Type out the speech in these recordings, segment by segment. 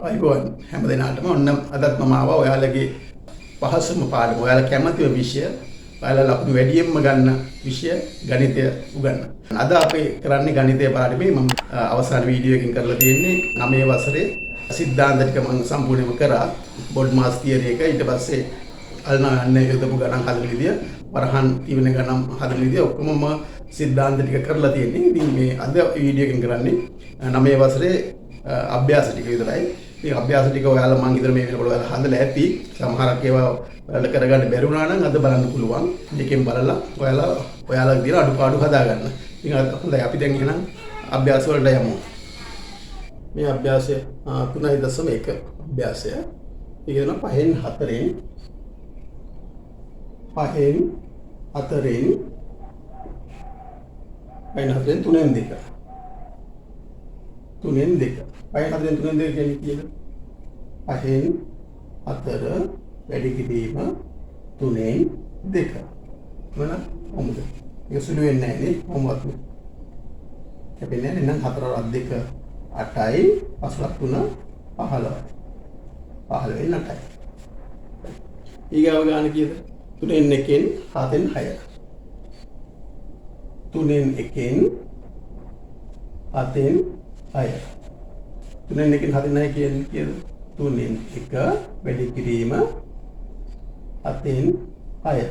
අයිබෝන් හැම දිනාටම ඔන්න අදත් මම ආවා ඔයාලගේ පහසුම පාඩම. ඔයාලා කැමතිම විෂය, ඔයාලා ලකුණු වැඩියෙන්ම ගන්න විෂය ගණිතය උගන්වන්න. අද අපි කරන්නේ ගණිතය පාඩමේ මම අවසාන වීඩියෝ එකකින් කරලා තියෙන්නේ 9 වසරේ සිද්ධාන්ත ටික මම සම්පූර්ණයෙන්ම කරා. බොඩ් මාස් තියරි එක, ඊට පස්සේ අල්නා යන්නේ යොදපු ගණන් හදන විදිය, වරහන් තිබෙන ගණන් හදන විදිය ඔක්කොම මම සිද්ධාන්ත ටික කරලා තියෙන්නේ. ඉතින් මේ අද වීඩියෝ එකකින් කරන්නේ 9 වසරේ අභ්‍යාස ටික විතරයි. මේ අභ්‍යාස ටික ඔයාලා මං හිතන මේ වෙනකොට ඔයාලා හදලා ඇති. සමහරක් ඒවා ඔයාලා කරගන්න බැරි වුණා නම් අද බලන්න පුළුවන්. මේකෙන් බලලා ඔයාලා දින අඩුපාඩු හදාගන්න. ඉතින් හොඳයි අපි දැන් එහෙනම් අභ්‍යාස වලට යමු. මේ අභ්‍යාසය 3.1 අභ්‍යාසය. ඒක වෙන 5න් 4න් 3න් 2. 3න් 2. 5න් 4න් 3න් 2 කියන්නේ කීයද? 5න් 4 වැඩි කිරීම 3න් 2. මොන මොමුද? ඒක සුළු වෙන්නේ නැහැ නේ. මොමුවත්. කැපෙන්නේ නැහැ. එහෙනම් 4 වරක් 2 8යි 5 වරක් 3 15යි. 15න් 8යි. ඊගාව ගාන කීයද? 3න් 1න් 7න් 6. 3න් 1න් 7න් 6. 3න් 1න් 7න් 6 කියන්නේ කීයද? 3න් 1 වැඩි කිරීම 7න් 6.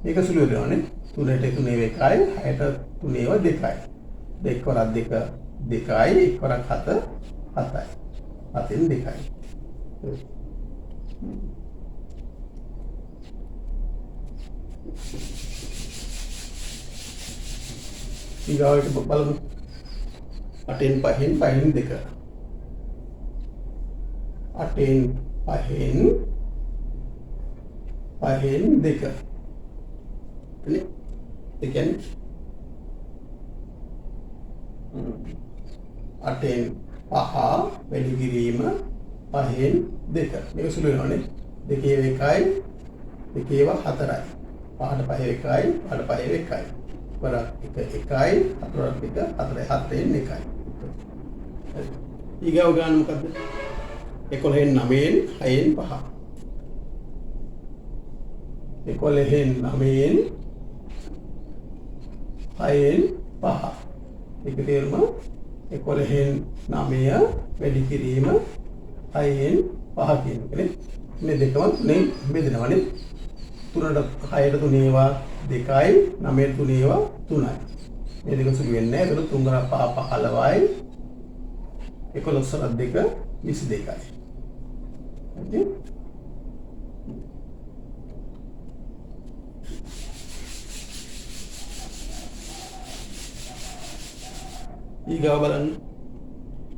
මේක සුළු වෙනවානේ. 3ට 3 එකයි, 6ට 3 ඒවා 2යි. 2 වරක් 2 2යි, 1 වරක් 7 7යි. 7න් 2යි. ඊගාවට බලමු. 8න් 5න් 5න් 2. 8න් 5න් 5න් 2. නේ? ඒ කියන්නේ 8න් 5 වැඩි කිරීම 5න් 2. මේක සුළු වෙනවනේ. 2 එකයි, 2 ඒවා 4යි. 5ට 5 එකයි, 5ට 5 එකයි. වරක් 1 එකයි, 4 වරක් 1 4යි, 7න් 1යි. ඊගාව ගන්න මොකද්ද? 11න් 9න් 6න් 5. 11න් 9න් 6න් 5. ඒක තේරුම 11න් 9 වැඩි කිරීම 6න් 5 කියන එකනේ. මේ දෙකම තුනෙන් බෙදෙනවානේ. 3ට 6ට 3 ඒවා 2යි, 9ට 3 ඒවා 3යි. මේ දෙක සුළු වෙන්නේ නැහැ. ඒතකොට 3 ගණන් 5 15යි. 11 වරක් 2 22යි. හරි? ඊගාව බලන්න.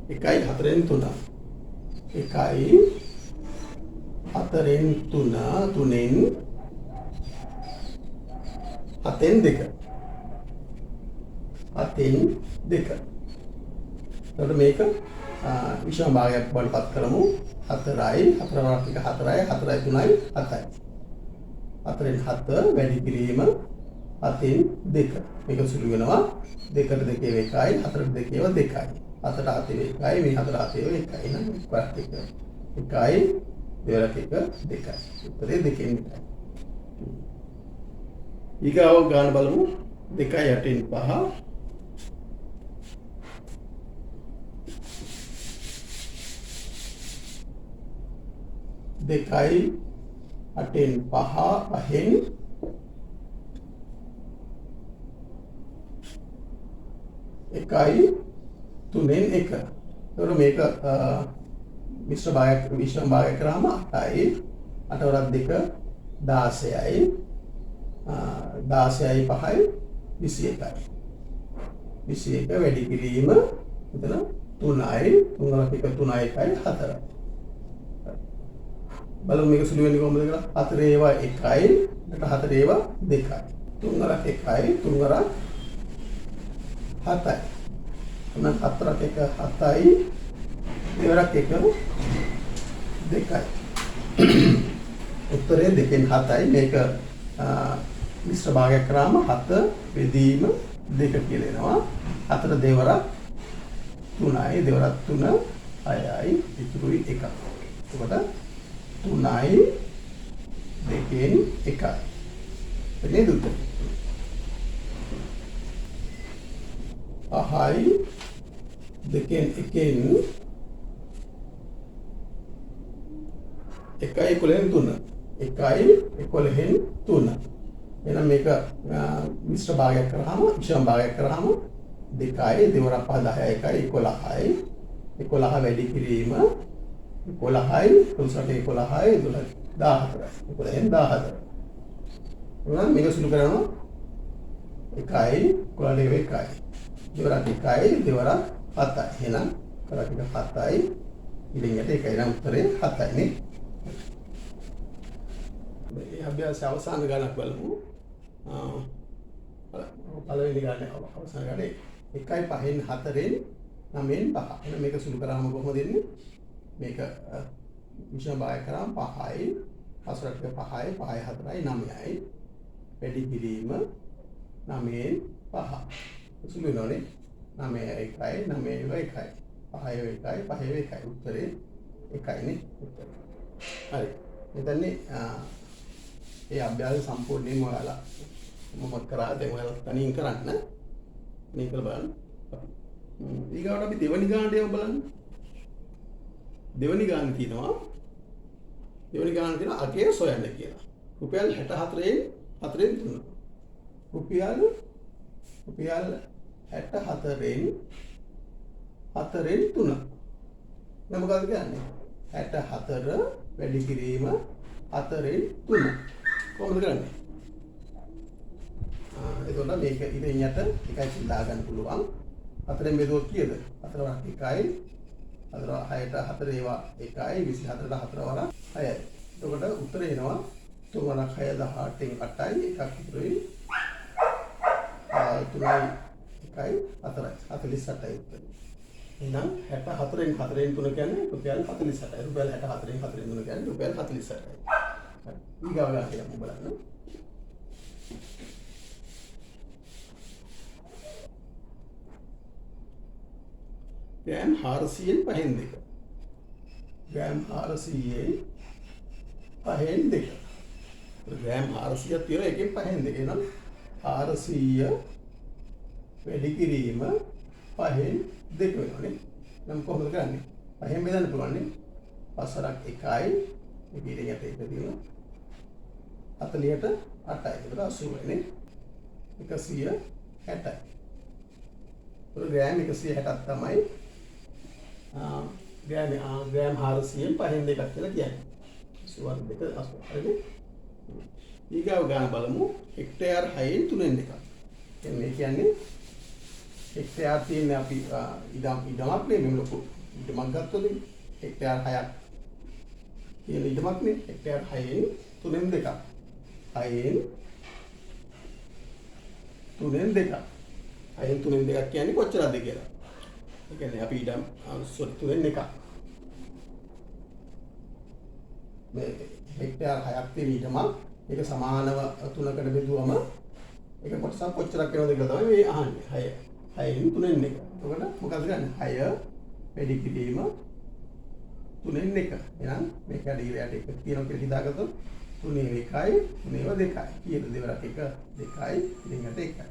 1යි 4න් 3. 1යි 4න් 3 3න් 7න් 2. 7න් 2. එතකොට මේක විෂම භාගයක් බවට පත් කරමු. 4යි 4 වරක් 1 4යි 4යි 3යි 7යි. 4න් 7 වැඩි කිරීම 7න් 2. මේක සුළු වෙනවා. 2ට 2 එකයි, 4ට 2 ඒවා 2යි. 7ට 7 එකයි, මේ 4ට 7 ඒවා 1යි. එහෙනම් වරක් 1 එකයි, දෙවරක් 1 2යි. උත්තරේ 2න් 2යි. ඊගාව ගාන බලමු. 2යි 8න් 5. 2යි 8න් 5 5න් 1යි 3න් 1. එතකොට මේක විෂම භාගයක් කරාම 8යි 8 වරක් 2 16යි 16යි 5යි 21යි. 21 වැඩි කිරීම එතන 3යි 3 වරක් 1 3යි 1යි 4යි. බලමු මේක සුළු වෙන්නේ කොහොමද කියලා. 4 ඒවා 1යි, 4 ඒවා 2යි. 3 වරක් 1යි, 3 වරක් 7යි. එහෙනම් 4ක් 1 7යි, දෙවරක් 1 2යි. උත්තරේ 2න් 7යි. මේක මිශ්‍ර භාගයක් කරාම 7 බෙදීම 2 කියලා එනවා. 4 දෙවරක් 3යි, දෙවරක් 3 6යි ඉතුරුයි 1. එතකොට 3යි 2න් 1යි. එන්නේ දුක. 5යි 2න් 1න් 1යි 11න් 3. 1යි 11න් 3. එහෙනම් මේක මිශ්‍ර භාගයක් කරාම විෂම භාගයක් කරාම 2යි දෙවරක් 5 10යි 11යි 11 වැඩි කිරීම 11යි 11යි 11යි 14යි 11න් 14. එහෙනම් මේක සුළු කරනවා 1යි 11 1යි දෙවරක් 1යි දෙවරක් 7යි. එහෙනම් කරක් එක 7යි ඉතින් යට 1යි නම් උත්තරේ 7යි නේ. මේ අභ්‍යාසය අවසාන ගණනක් බලමු. පළවෙනි ගානේ අවසාන ගානේ 1යි 5න් 4න් 9න් 5. එහෙනම් මේක සුළු කරාම කොහොමද එන්නේ? මේක විෂම භාගය කරාම 5යි 5ට 5යි 5යි 4යි 9යි වැඩි කිරීම 9න් 5. සුළු වෙනවනේ 9යි 1යි 9යි 1යි 5යි 1යි 5යි 1යි උත්තරේ 1යි නේ උත්තරේ. හරි. මෙතනනේ ඒ අභ්‍යාසය සම්පූර්ණයෙන්ම ඔයාලා මොකක් කරා දැන් ඔයාලා තනියෙන් කරන්න මේක බලන්න. ඊගාවට අපි දෙවනි ගානට යමු බලන්න. දෙවනි ගාන තියෙනවා අගය සොයන්න කියලා. රුපියල් 64න් 4න් 3. රුපියල් 64න් 4න් 3. නම් මොකක්ද කියන්නේ? 64 වැඩි කිරීම 4න් 3. කොහොමද කරන්නේ? එතකොට මේක ඉතින් යට එකයි දා ගන්න පුළුවන්. 4න් බෙදුවොත් කීයද? 4 වරක් 1යි. 4 6ට 4 ඒවා 1යි 24ට 4 වරක් 6යි. එතකොට උත්තරේ එනවා 3 වරක් 6 18න් 8යි එකක් ඉතුරුයි. 3යි 1යි 4යි 48යි උත්තරේ. එහෙනම් 64න් 4න් 3 කියන්නේ රුපියල් 48යි. රුපියල් 64න් 4න් 3 කියන්නේ රුපියල් 48යි. ඊගාව ගන්න යමු බලන්න. ග්‍රෑම් 400න් 5න් 2. ග්‍රෑම් 400න් 5න් 2. ග්‍රෑම් 400ක් තියෙනවා එකෙන් 5න් 2. එහෙනම් 400 වැඩි කිරීම 5න් 2 වෙනවනේ. නම් කොහොමද කරන්නේ? 5න් බෙදන්න පුළුවන් නේ. 5 වරක් 1යි. මේක ඊට යට එක තියෙනවා. 40ට 8යි. ඒක 80 නේ. 160යි. ග්‍රෑම් 160ක් තමයි ග්‍රෑම් 400න් 5න් 2ක් කියලා කියන්නේ. 82 80. හරිද? ඊගාව ගාන බලමු. හෙක්ටයාර් 6න් 3න් 2ක්. දැන් මේ කියන්නේ හෙක්ටයාර් තියෙන අපි ඉඩමක් නෙමෙයි ලොකු ඉඩමක් ගත්තොත් හෙක්ටයාර් 6ක් කියන ඉඩමක් නේ. හෙක්ටයාර් 6න් 3න් 2ක්. 6න් 3න් 2ක්. 6න් 3න් 2ක් කියන්නේ කොච්චරද කියලා. ඒ කියන්නේ අපි ඉඩම් 3න් 1ක්. මේ හෙක්ටයාර් 6ක් තියෙන ඉඩමක් ඒක සමානව 3කට බෙදුවම ඒක කොටසක් කොච්චරක් වෙනවද කියලා තමයි මේ අහන්නේ. 6න් 3න් 1. එතකොට මොකද ගන්න? 6 වැඩි කිරීම 3න් 1. එහෙනම් මේක ඇඩියට එක තියෙනවා කියලා හිතාගත්තොත් 3 1යි 3 2යි. කීයද දෙවරක් 1 2යි ඉතින්කට 1යි.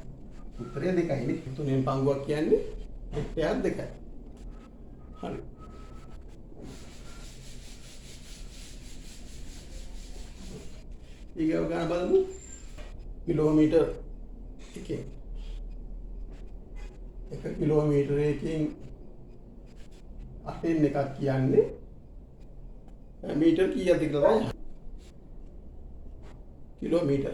උත්තරය 2යි නේ. 3න් පංගුවක් කියන්නේ හෙක්ටයාර් 2යි. හරි. ඊගව ගන්න බලමු. කිලෝමීටර් එකකින් 1 කිලෝමීටරයකින් 8න් එකක් කියන්නේ මීටර් කීයද කියලා බලන්න. කිලෝමීටර්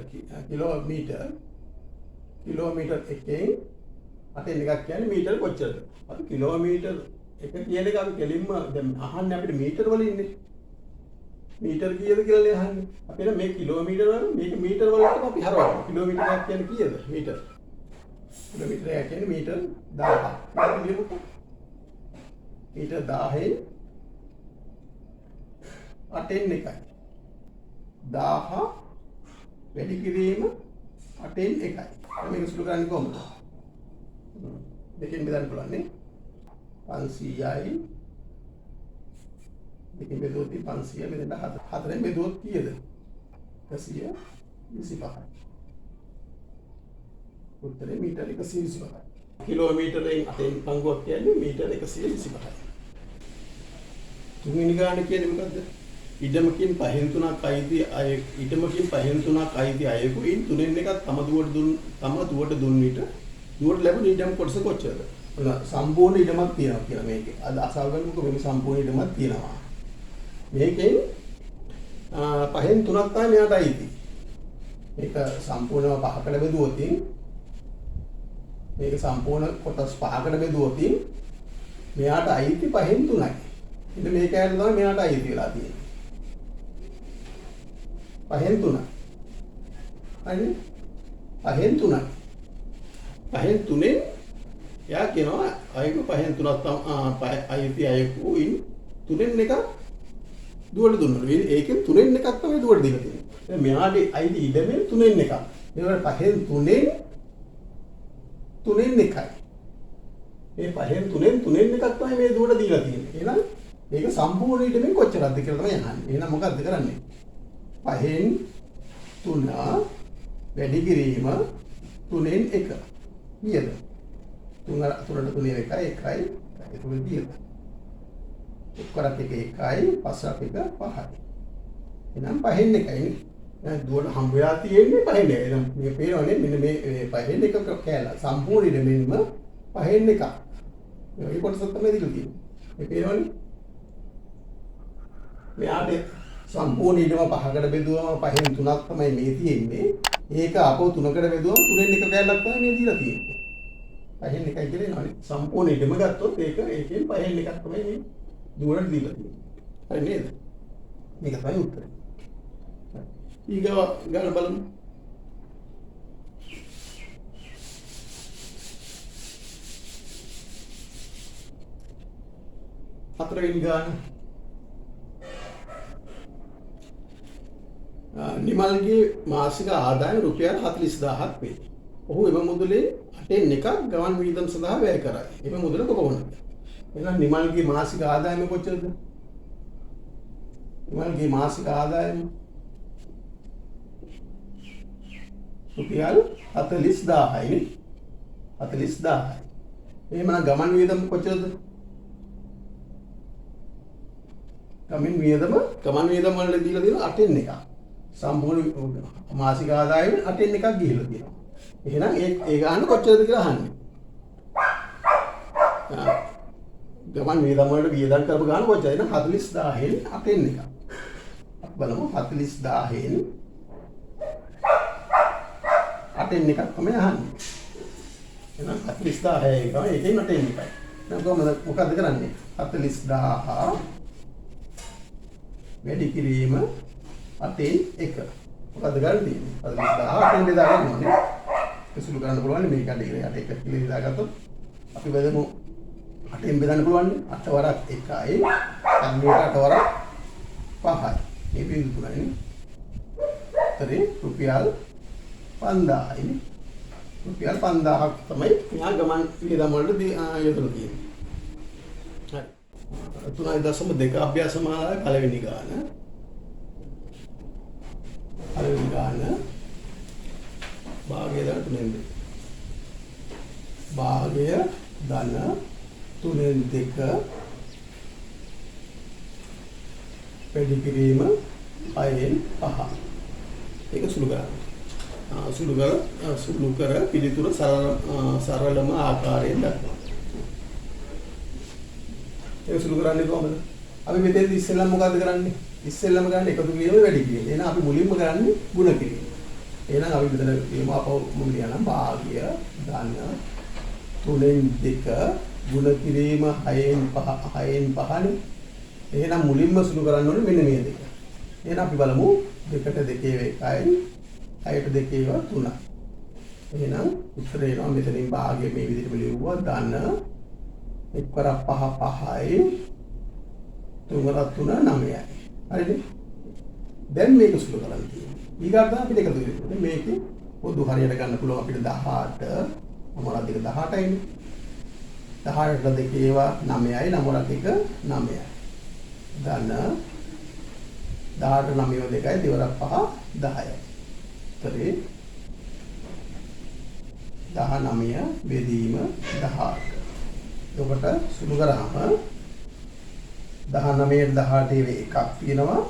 එකෙන් 8න් එකක් කියන්නේ මීටර කොච්චරද? අපි කිලෝමීටර් එක කියන එක අපි කෙලින්ම දැන් අහන්නේ අපිට මීටර වල ඉන්නේ. මීටර කීයද කියලා නේ අහන්නේ. අපි නම් මේ කිලෝමීටර වල මේක මීටර වලට අපි හරවනවා. කිලෝමීටරයක් කියන්නේ කීයද? මීටර. කිලෝමීටරයක් කියන්නේ මීටර 1000ක්. ඒක ලියමුකෝ. මීටර 1000න් 8න් එකයි. 1000 වැඩි කිරීම 8න් එකයි. මේක සුළු කරන්නේ කොහොමද? දෙකෙන් බෙදන්න පුළුවන් නේ. 500යි එකකින් බෙදුවොත් 500 මෙතන 4ෙන් බෙදුවොත් කීයද? 125යි. උත්තරේ මීටර 125යි. කිලෝමීටරෙන් 8න් පංගුවක් කියන්නේ මීටර 125යි. තුන්වෙනි ගාන කියන්නේ මොකද්ද? ඉඩමකින් පහෙන් තුනක් අයිති අය ඉඩමකින් පහෙන් තුනක් අයිති අයෙකුයින් තුනෙන් එකක් තම දුවට දුන් විට දුවට ලැබුණ ඉඩම් කොටස කොච්චරද? සම්පූර්ණ ඉඩමක් තියෙනවා කියලා මේකේ. අද අසල්වලුක මේ සම්පූර්ණ ඉඩමක් තියෙනවා. මේකෙන් පහෙන් තුනක් තමයි මෙයාට අයිති. මේක සම්පූර්ණව පහකට බෙදුවොත් මේක සම්පූර්ණ කොටස් පහකට බෙදුවොත් මෙයාට අයිති පහෙන් තුනයි. ඉතින් මේක ඇරලා තමයි මෙයාට අයිති වෙලා තියෙන්නේ. පහෙන් තුනයි. හරිද? පහෙන් තුනයි. පහෙන් තුනේ යා කියනවා අයෙකු පහෙන් තුනක් තමයි අයිති අයෙකුයින් තුනෙන් එකක් දුවට දුන්නා. ඒකෙන් තුනෙන් එකක් තමයි දුවට දීලා තියෙන්නේ. දැන් මෙයාගේ අයිති ඉඩමෙන් තුනෙන් එකක්. ඒකට පහෙන් තුනෙන් එකයි. මේ පහෙන් තුනෙන් එකක් තමයි මේ දුවට දීලා තියෙන්නේ. එහෙනම් මේක සම්පූර්ණ ඉඩමෙන් කොච්චරද කියලා තමයි අහන්නේ. එහෙනම් මොකද්ද කරන්නේ? පහෙන් 3 වැඩි කිරීම 3න් 1. කීයද? 3ට 3 එකයි. ඒක කීයද? 1 1 එකයි 5 1 5යි. එහෙනම් පහෙන් එකයි. දැන් දුවට හම්බ වෙලා තියෙන්නේ පහෙන් එකයි. එහෙනම් මේ පේනවනේ මෙන්න මේ පහෙන් එක කෑල්ල සම්පූර්ණ ඉඩමෙන්ම පහෙන් එකක්. මේ කොටස තමයි දීලා තියෙන්නේ. මේ පේනවනේ මෙයාට සම්පූර්ණ ඉඩම පහකට බෙදුවම පහෙන් තුනක් තමයි මේ තියෙන්නේ. ඒක අපෝ තුනකට බෙදුවම තුනෙන් එක කෑල්ලක් තමයි මේ දීලා තියෙන්නේ. පහෙන් එකයි කියලා එනවනේ. සම්පූර්ණ ඉඩම ගත්තොත් ඒකෙන් පහෙන් එකක් තමයි මේ දුරට දීලා තියෙන්නේ. හරි නේද? මේක තමයි උත්තරේ. ඊගව ගන්න බලමු. හතරවෙනි ගාන නිමල්ගේ මාසික ආදායම රුපියල් 40000ක් වේ. ඔහු එම මුදලේ 8න් එකක් ගමන් වියදම් සඳහා වැය කරයි. එම මුදල කොපමණද? එහෙනම් නිමල්ගේ මාසික ආදායම කොච්චරද? නිමල්ගේ මාසික ආදායම රුපියල් 40000යි. 40000යි. එහෙනම් ගමන් වියදම් කොච්චරද? ගමන් වියදම වලට දීලා තියෙනවා 8න් එකක්. සම්පූර්ණ මාසික ආදායම 8න් එකක් ගිහිල්ලා තියෙනවා. එහෙනම් ඒ ගාන කොච්චරද කියලා අහන්නේ. ගමන් වියදම් වලට වියදම් කරපු ගාන කොච්චරද? එහෙනම් 40000න් 8න් එකක්. අපි බලමු 40000න් 8න් එකක් තමයි අහන්නේ. එහෙනම් 40000 එක තමයි ඒකෙන් 8න් එකයි. දැන් කොහොමද මොකද්ද කරන්නේ? 40000 වැඩි කිරීම 8න් 1. මොකද්ද ගන්න තියෙන්නේ? 40000 8න් බෙදා ගන්න ඕනේ. සුළු කරන්න පුළුවන් මේක අඩේ 8 1 කියලා දාගත්තොත් අපි බෙදමු 8න් බෙදන්න පුළුවන් 8 වරක් 1යි 8 වරක් 5යි. මේ බිඳු තුනයි. තරේ රුපියල් 5000යි. රුපියල් 5000ක් තමයි මෙහා ගමන් වියදම් වලට යොදලා තියෙන්නේ. හරි. 3.2 අභ්‍යාස මාලාවේ පළවෙනි ගාන. භාගය ධන 3න් 2. භාගය ධන 3න් 2 වැඩි කිරීම 6න් 5. ඒක සුළු කරන්න. සුළු කර පිළිතුර සරලම ආකාරයෙන් දක්වන්න. ඒක සුළු කරන්නේ කොහොමද? අපි මෙතෙන්දී ඉස්සෙල්ලම මොකද්ද කරන්නේ? ඉස්සෙල්ලම ගන්න එකතු කිරීම වැඩි කිරීම. එහෙනම් අපි මුලින්ම කරන්නේ ගුණ කිරීම. එහෙනම් අපි මෙතන කියමු අපව මුලින් යන භාගය ධන 3න් 2 ගුණ කිරීම 6න් 5නේ. එහෙනම් මුලින්ම සුළු කරන්න ඕනේ මෙන්න මේ දෙක. එහෙනම් අපි බලමු 2ට 2 1යි 6ට 2 3යි. එහෙනම් උත්තරේ එනවා මෙතනින් භාගය මේ විදිහට ලියුවා ධන 1 වරක් 5 5යි 3 වරක් 3 9යි. හරිද? දැන් මේක සුළු කරන්න තියෙනවා. ඊගාට අපිට එකතු වෙන්න. මේකේ පොදු හරියට ගන්න පුළුවන් අපිට 18 මොනවාද දෙක 18යිනේ. 18ට දෙක ඒවා 9යි 9 වරක් 1 9යි. ධන 18 9 2යි දෙවරක් 5 10යි. උත්තරේ 19 බෙදීම 18. එතකොට සුළු කරාම 19ට 18 එකක් තියෙනවා.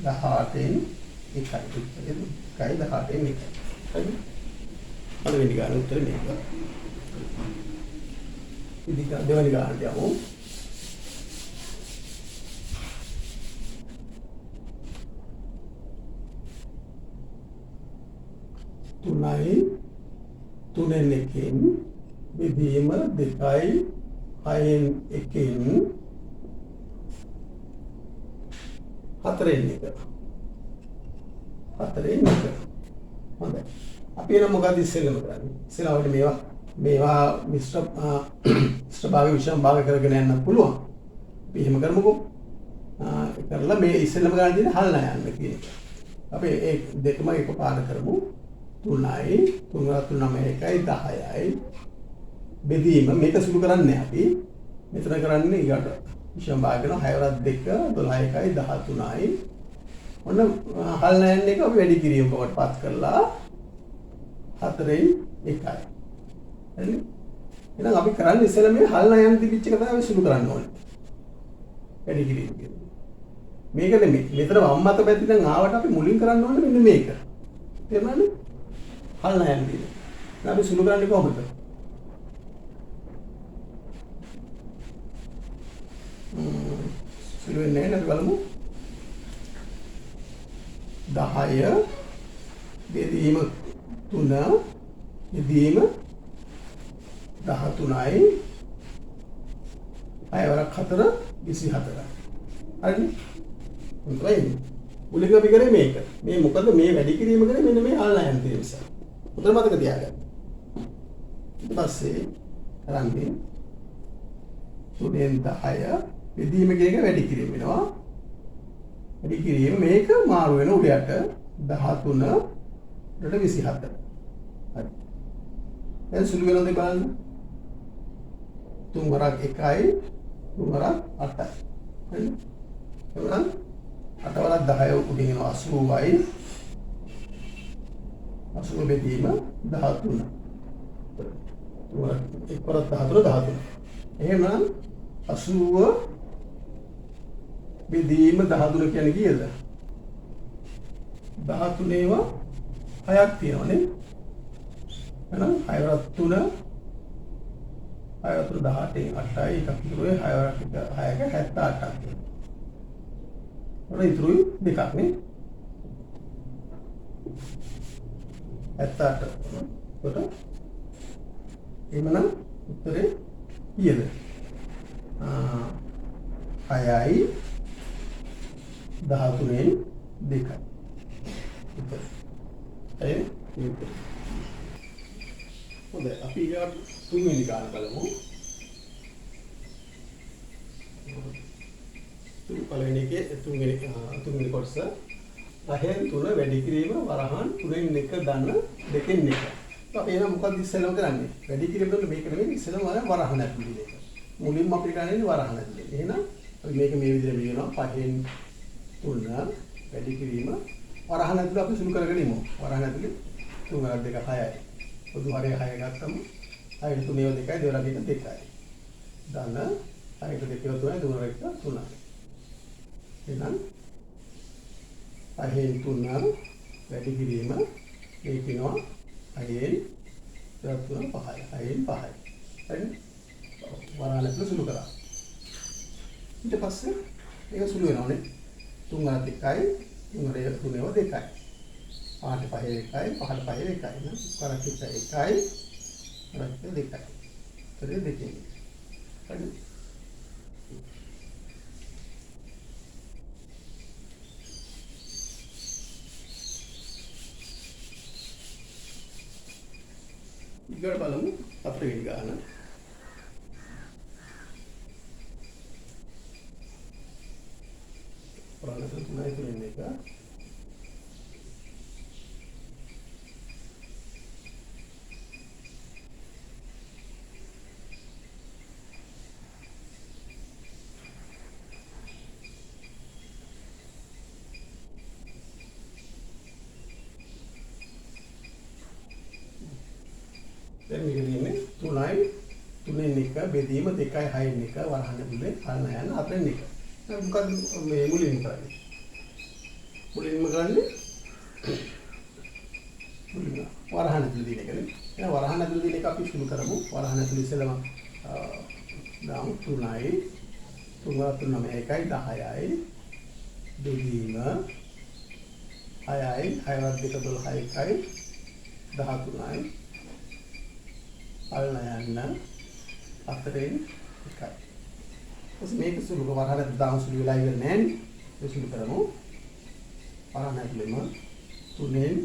18න් 1යි. උත්තරේ 1යි 18න් 1යි. හරි. පළවෙනි ගාන උත්තරේ මේක. ඉතින් දෙවෙනි ගානට යමු. තුනයි 3න් 1න් බෙදීම 2යි 6න් 1න් 4න් 1. 4න් 1. හොඳයි. අපි එන මොකද ඉස්සෙල්ලම කරන්නේ? ඉස්සෙල්ලා අපිට මේවා මිශ්‍ර භාග විෂම භාග කරගෙන යන්න පුළුවන්. අපි එහෙම කරමුකෝ. කරලා මේ ඉස්සෙල්ලම ගන්න තියෙන හල්ලා යන්න කියන එක. අපි ඒ දෙකම එකපාර කරමු. 3යි 3 9 1යි 10යි බෙදීම මේක සුළු කරන්නේ අපි. මෙතන කරන්නේ ඊට විෂම භාග කරන 6 2 12 1යි 13යි. ඔන්න හල්ලා යන්න එක අපි වැඩි කිරීම බවට පත් කරලා 4න් 1යි. හරි. එහෙනම් අපි කරන්නේ ඉස්සෙල්ලා මේ හල්ලා යන තිබිච්ච එක තමයි සුළු කරන්න ඕනේ. වැඩි කිරීම කියන්නේ. මේක නෙමෙයි. මෙතන වම් අත පැත්තෙන් දැන් ආවට අපි මුලින් කරන්න ඕනේ මෙන්න මේක. තේරුණාද? හල්ලා යන දේ. දැන් අපි සුළු කරන්නේ කොහොමද? සුළු වෙන්නේ නැහැ නේද බලමු. 10 බෙදීම 3 බෙදීම 13යි 6 වරක් 4 24. හරිනේ? උන්ටයි මුලින්ම අපි කරේ මේක. මේ මොකද මේ වැඩි කිරීම කරේ මෙන්න මේ හල්ලා යන දේ නිසා. උතර මතක තියාගන්න. ඊට පස්සේ කරන්නේ 3න් 10 බෙදීම කියන එක වැඩි කිරීම වෙනවා. වැඩි කිරීම මේක මාරු වෙන උඩයට 13 ට 24. හරි. දැන් සුළු වෙනවද බලන්න. 3 වරක් 1යි 3 වරක් 8යි. හරි. එහෙනම් 8 වරක් 10 උඩින් එනවා 80යි. 80 බෙදීම 13. 1 වරක් 13. එහෙනම් 80 බෙදීම 13 කියන්නේ කීයද? 13 ඒවා 6ක් තියෙනවානේ. එහෙනම් 6 වරක් 3 6 වරක් 18න් 8යි එකක් ඉතුරුයි 6 වරක් 6ක 78ක්. ඔන්න ඉතුරුයි දෙකක් නේ. 78. කොට එහෙනම් උත්තරේ කීයද? 6යි 13න් 2යි. උත්තරේ. හොඳයි අපි ඊට තුන්වෙනි ගාන බලමු. පළවෙනි එකේ තුන්වෙනි කොටස 10න් 3 වැඩි කිරීම වරහන් 3න් 1 දන්න 2න් 1. අපි එහෙනම් මොකක්ද ඉස්සෙල්ලාම කරන්නේ? වැඩි කිරීම වල මේක නෙමෙයි ඉස්සෙල්ලාම වරහන් ඇතුළේ දෙක. මුලින්ම අපි කරන්නේ වරහන් ඇතුළේ. එහෙනම් අපි මේක මේ විදිහට ලියනවා 5න් 3 වැඩි කිරීම වරහන් ඇතුළේ අපි සුළු කරගෙන ඉමු. වරහන් ඇතුළේ 3 වරක් 2 6යි. පොදු හරය 6 ගත්තම 6ට 3 2යි දෙවරක් 2යි. දන්න 6ට 2 3යි දෙවරක් 3යි. එහෙනම් 5න් 3 වැඩි කිරීම මේ කියනවා 5න් 3 5යි. 5න් 5යි. හරි? වරහන් ඇතුළේ සුළු කරා. ඊට පස්සේ ඒක සුළු වෙනවනේ. 3 වරක් 1යි 3 වරක් 3 2යි. 5ට 5 1යි 5ට 5 1යි. වරක් 1යි වරක් 2යි. හරි දෙකේ. හරි. ඊගොල්ලෝ බලමු හතරවෙනි ගාන. ප්‍රාණත තුනයි තුනෙන් එක. දැන් මේක තියෙන්නේ 3යි 3න් 1 බෙදීම 2යි 6න් 1 වරහන් ඇතුලේ හලන යන 4න් 1. දැන් මොකද මේ මුලින්ම කරන්නේ? මුලින්ම කරන්නේ වරහන් ඇතුලේ දින එකනේ. එහෙනම් වරහන් ඇතුලේ දින එක අපි සුළු කරමු. වරහන් ඇතුලේ ඉස්සෙල්ලාම දාමු 3යි 3 3 1යි 10යි බෙදීම 6යි 6වත් 2 12යි 1යි 13යි අල්ල යන්න 4න් 1යි. ඊට මේක සුළු වරහන් දාමු සුළු වෙලා ඉවර නෑනේ. ඒක සුළු කරමු. වරහන් ඇතුලේම 3න්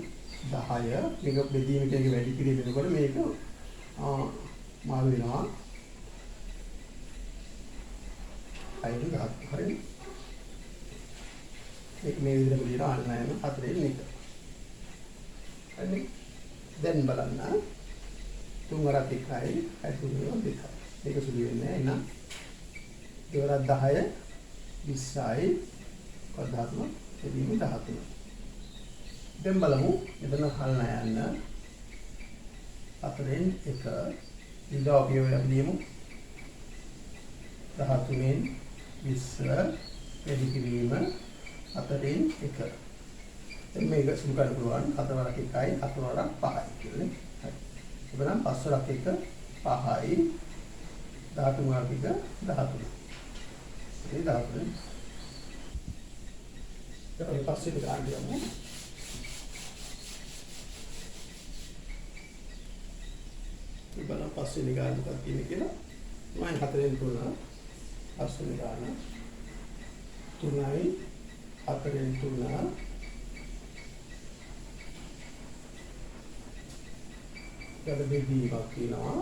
10 මේක බෙදීම කියන්නේ වැඩි කිරීම වෙනකොට මේක මාරු වෙනවා 6න් 10 හරිද? මේක මේ විදිහට ලියනවා අල්ල යන 4න් 1. හරිනේ? දැන් බලන්න 3 වරක් 1යි 6 තුනේ 2යි. මේක සුළු වෙන්නේ නැහැ. එහෙනම් 2 වරක් 10 20යි කවදාත්ම බෙදීම 13. දැන් බලමු මෙතන හලන යන්න 4න් 1 ඉඳලා අපි අපි ලියමු 13න් 20 වැඩි කිරීම 4න් 1. දැන් මේක සුළු කරන්න පුළුවන් 4 වරක් 1යි 4 වරක් 5යි කියලා නේ. හරි. එබනම් 5 වරක් 1 5යි 13 වරක් 1 13. ඒ 13. දැන් පස්සේ ගන්න යමු. බලන්න පස්සේ නිගාන මොකක්ද කියන්නේ කියලා. මම 4න් 3 පස්සේ නිගාන 3යි 4න් 3 ගද බෙදීමක් කියනවා.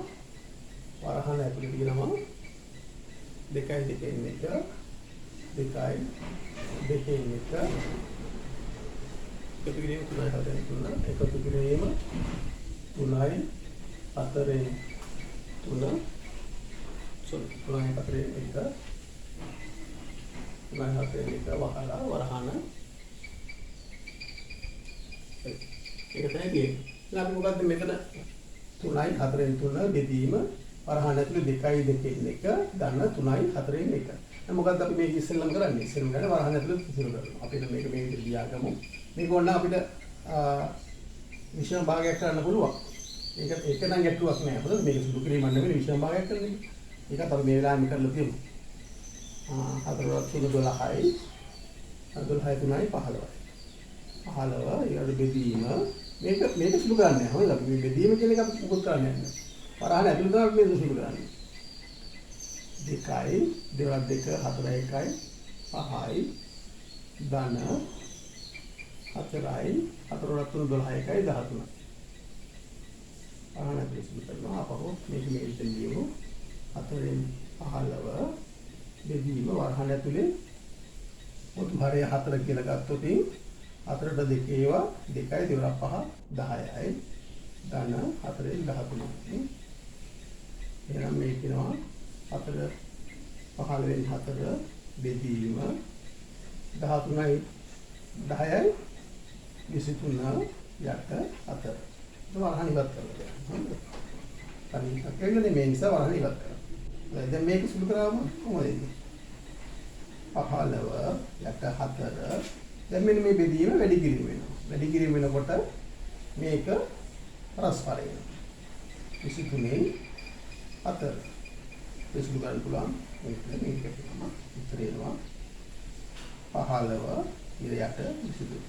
වරහන් ඇතුලේ තියෙනවා 2යි 2න් 1 2යි 2න් 1 එකතු කිරීම 3යි 4න් 3 එකතු කිරීම 3යි 4න් 3 sorry 3යි 4න් 1 3යි 4න් 1 වහලා වරහන ඒක තමයි තියෙන්නේ. දැන් අපි මොකද්ද මෙතන 3යි 4න් 3 බෙදීම වරහන් ඇතුලේ 2යි 2න් 1 ගන්න 3යි 4න් 1. දැන් මොකද්ද අපි මේක ඉස්සෙල්ලම කරන්නේ? ඉස්සෙල්ලම ගන්න වරහන් ඇතුලේ ඉතුරු කරනවා. අපිට මේක මේ විදිහට ලියාගමු. මේක ඕන අපිට විෂම භාගයක් කරන්න පුළුවන්. ඒක නම් ගැටුවක් නෑ. මොකද මේක සුළු කිරීමක් නෙවෙයි විෂම භාගයක් කරන්නේ. ඒකත් අපි මේ වෙලාවෙම කරලා තියෙමු. 4 වරක් 3 12යි 12යි 3යි 15යි. 15 ඊට බෙදීම මේක සුළු කරන්නේ නැහැ. හරිද? අපි මේ බෙදීම කියන එක අපි මොකද කරන්නේ නැහැ. වරහන් ඇතුළේ තමයි අපි මේක සුළු කරන්නේ. 2යි 2 4 1යි 5යි ධන 4යි 4 3 12යි 13. වරහන් ඇතුළේ සුළු කරනවා. අපහො මේක මේ විදිහට ලියමු. 4න් 15 බෙදීම වරහන් ඇතුළේ පොදු හරය 4 කියලා ගත්තොත් 4ට 2 ඒවා 2යි 2 5 10යි ධන 4න් 13යි. එහෙනම් මේ කියනවා 4 15න් 4 බෙදීම 13යි 10යි 23 යට 4. වරහන් ඉවත් කරලා යනවා. හරි. කන්නේ මේ නිසා වරහන් ඉවත් කරනවා. දැන් මේක සුළු කරාම කොහොමද එන්නේ? 15 යට 4 දැන් මෙන්න මේ බෙදීම වැඩි කිරීම වෙනවා. වැඩි කිරීම වෙනකොට මේක පරස්පර වෙනවා. 23න් 4 සුළු කරන්න පුළුවන්. මේක කියනවා උත්තර එනවා 15 ඉරයට 22.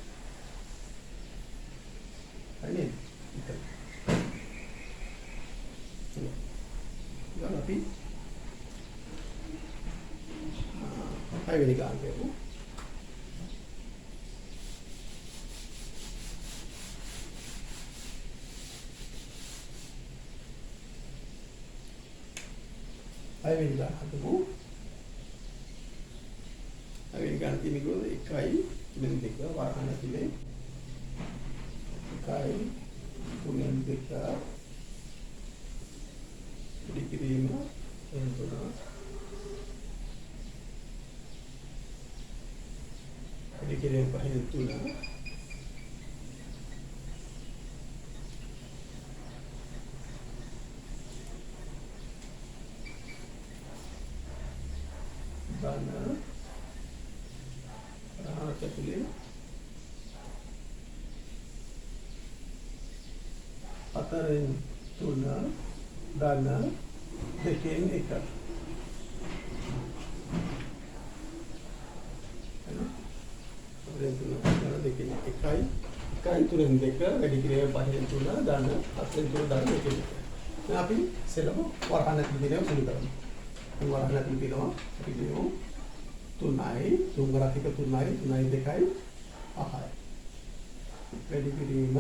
හරිනේ? දැන් අපි පළවෙනි ගාන කරමු. පළවෙනි ගාන හදමු. පළවෙනි ගාන තියෙන්නේ කොහොමද? 1යි 2 වරහන් ඇතුලේ 1යි 3 2 කිරීම එන්තුනා කිරීම පහින් 3 4 4න් 3 ධන 2න් 1. දෙකෙන් 1යි 1න් 3න් 2 වැඩි කිරීම 5න් 3 ධන 7න් 3 ධන 2න් 1. දැන් අපි සෙලම වරහන් ඇතුළේ දිනව සුළු කරමු. වරහන් ඇතුළේ දිනව අපි දිනමු 3යි 3 ගරක් එක 3යි 3යි 2යි 5යි. වැඩි කිරීම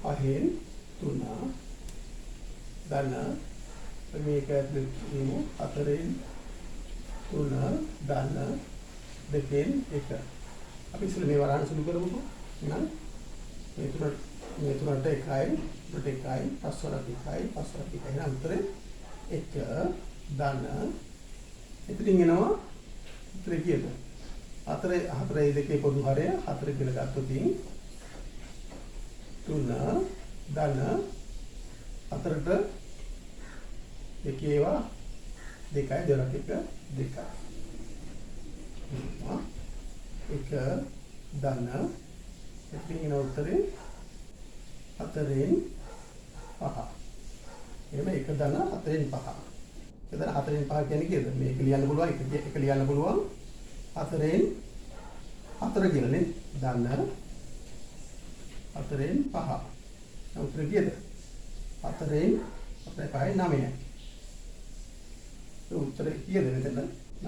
5න් 3 ධන මේක ඇතුළේ දිනමු 4න් 3 ධන 2න් 1. අපි ඉස්සෙල්ලා මේ වරහන් සුළු කරමුකෝ. එහෙනම් මේ තුනට 1යි, උඩට 1යි, පස්වරක් 1යි, පස්වරක් 1යි. එහෙනම් උත්තරේ 1 ධන. ඉතින් එනවා උත්තරේ කීයද? 4යි 2 පොදු හරය 4 කියලා ගත්තොත් 3 ධන 4ට එකේවා 2යි 2ක් 1 2යි. 1 ධන ඉතින් එන උත්තරේ 4න් 5. එහෙනම් 1 ධන 4න් 5. එතන 4න් 5 කියන්නේ කීයද? මේක ලියන්න පුළුවන් එක ලියන්න පුළුවන් 4න් 4 කියලා නේ. ධන 4න් 5. උත්තරේ කීයද? 4න් 5යි 9යි. ඒ උත්තරේ කීයද මෙතන?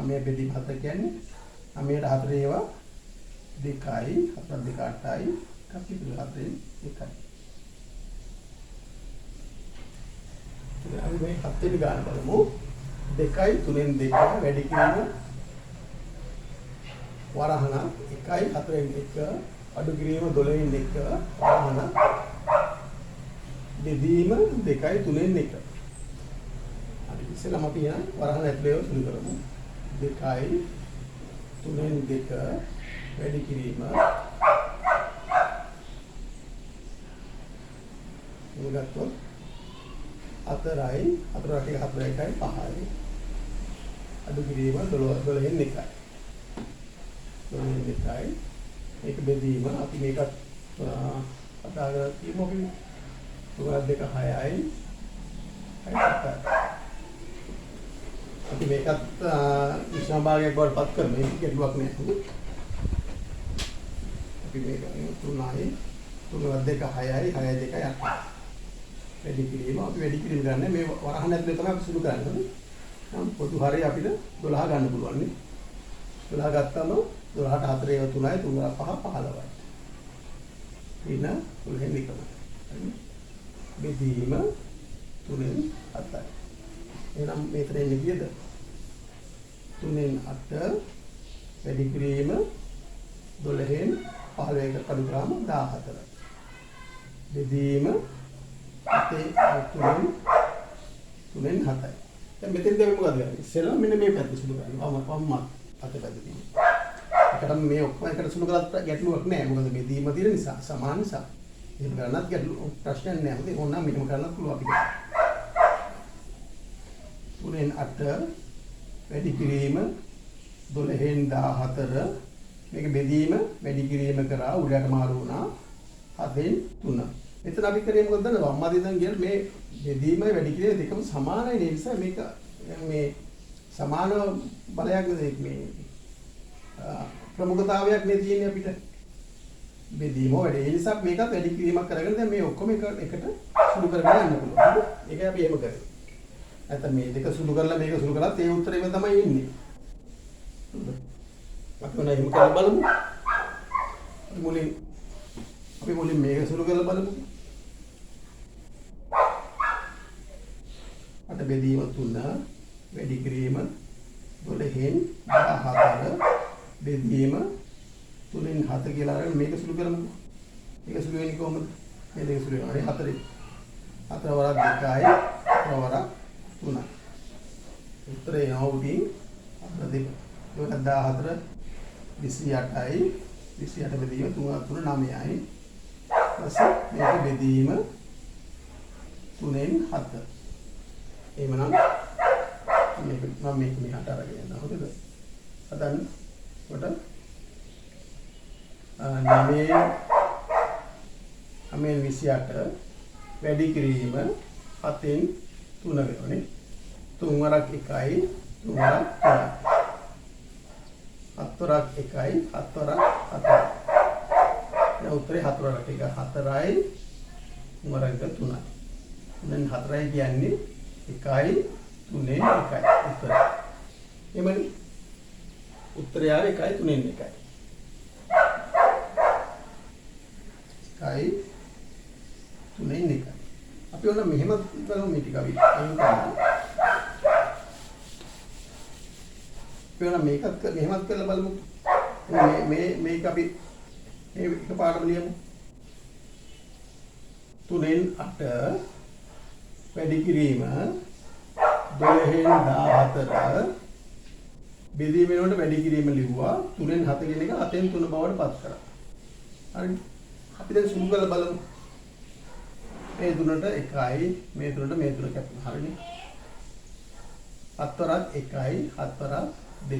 9 බෙදීම 4 කියන්නේ 9ට 4 ඒවා 2යි 4 2 8යි එකක් ඉතුරු 4න් 1යි. ඉතින් අපි මේ 7 වෙනි ගාන බලමු. 2යි 3න් 2 වැඩි කිරීම වරහන 1යි 4න් 1 අඩු කිරීම 12න් 1 වරහන බෙදීම 2යි 3න් 1. අපි ඉස්සෙල්ලාම අපි යන වරහන ඇතුළේ සුළු කරමු. 2යි 3න් 2 වැඩි කිරීම ගත්තොත් 4යි 4ට 4යි 5යි අඩු කිරීම 12න් 1යි 12න් 1යි මේක බෙදීම අපි මේකත් කතා කරලා තියෙමු අපි 3 2 6යි 7යි අපි මේකත් විෂම භාගයක් බවට පත් කරමු. මේක ගැටලුවක් නෑ. අපි මේක 3යි 3 2 6යි 6 2 8යි. වැඩි කිරීම අපි වැඩි කිරීම ගන්න මේ වරහන් ඇතුලේ තමයි අපි සුළු කරන්නේ. නම් පොදු හරය අපිට 12 ගන්න පුළුවන් නේ. 12 ගත්තම 12ට 4 ඒවා 3යි 3 5 15යි. ඉන්න 12න් 1යි. බෙදීම 3න් 7යි. එහෙනම් මෙතන එන්නේ කීයද? 3න් 8 වැඩි කිරීම 12න් 15කට අඩු කරාම 14. බෙදීම 3න් 7යි. දැන් මෙතෙන්දී අපි මොකද කරන්නේ? ඉස්සෙල්ලා මෙන්න මේ පැත්ත සුළු කරනවා. වම් අතේ පැත්ත තියෙනවා. ඒකට මේ ඔක්කොම එකට සුළු කරලා ගැටලුවක් නෑ. මොකද බෙදීම තියෙන නිසා සමාන නිසා. එහෙම කරන්නත් ගැටලු ප්‍රශ්නයක් නෑ. මොකද ඕනනම් මෙහෙම කරන්නත් පුළුවන් අපිට. 3න් 8 වැඩි කිරීම 12න් 14 මේක බෙදීම වැඩි කිරීම කරා උඩට මාරු වුණා 7න් 3. එතන අපි කරේ මොකද දන්නවද? වම් අතේ ඉඳන් ගියල් මේ බෙදීම වැඩි කිරීම දෙකම සමානයි නේ. නිසා මේක මේ සමාන බලයක් නෙවෙයි මේ ප්‍රමුඛතාවයක් නේ තියෙන්නේ අපිට. බෙදීම වැඩි. ඒ නිසා මේකත් වැඩි කිරීමක් කරගෙන දැන් මේ ඔක්කොම එකට සුළු කරගෙන යන්න පුළුවන්. ඒක අපි එහෙම කරේ. නැත්නම් මේ දෙක සුළු කරලා මේක සුළු කළාත් ඒ උත්තරේම තමයි එන්නේ. අපි මොනවා එහෙම කරලා බලමු. අපි මුලින් මේක සුළු කරලා බලමු. අට බෙදීම 3 වැඩි කිරීම 12න් 14 බෙදීම 3න් 7 කියලා අරගෙන මේක සුළු කරමු. මේක සුළු වෙන්නේ කොහොමද? මේ දෙක සුළු වෙනවා. 4 වරක් 2යි 4 වරක් 3යි. උත්තරේ නෝඩින් 4 14 28යි 28 බෙදීම 3 9යි. ඊපස්සේ මේක බෙදීම 3න් 7. එහෙමනම් මේක මම මේක මෙහාට අරගෙන යනවා. හරිද? හදන්න. කොට 9 28 වැඩි කිරීම 7න් 3 වෙනවනේ. 3 වරක් 1යි 3 වරක් 3යි. 7 වරක් 1යි 7 වරක් 7යි. දැන් උත්තරේ 4 වරක් 1 4යි 3 වරක් 3යි. දැන් 4යි කියන්නේ 1යි 3ෙන් 1යි. උත්තරේ. එමණි. උත්තරය ආවේ 1යි 3ෙන් 1යි. 1යි 3ෙන් 1යි. අපි ඔන්න මෙහෙම බලමු මේ ටික අපි අයින් කරමු. අපි ඔන්න මේකත් මෙහෙමත් කරලා බලමු. මේක අපි මේ එකපාරටම ලියමු. 3ෙන් 8 වැඩි කිරීම 12න් 14 බෙදීම වෙනකොට වැඩි කිරීම ලිව්වා. 3ෙන් 7 කියන එක 7ෙන් 3 බවට පත් කරා. හරිද? අපි දැන් සුළු කරලා බලමු. මේ තුනට 1යි මේ තුනට මේ තුන කැපෙනවා. හරිනේ. 7 වරක් 1යි 7 වරක් 2යි.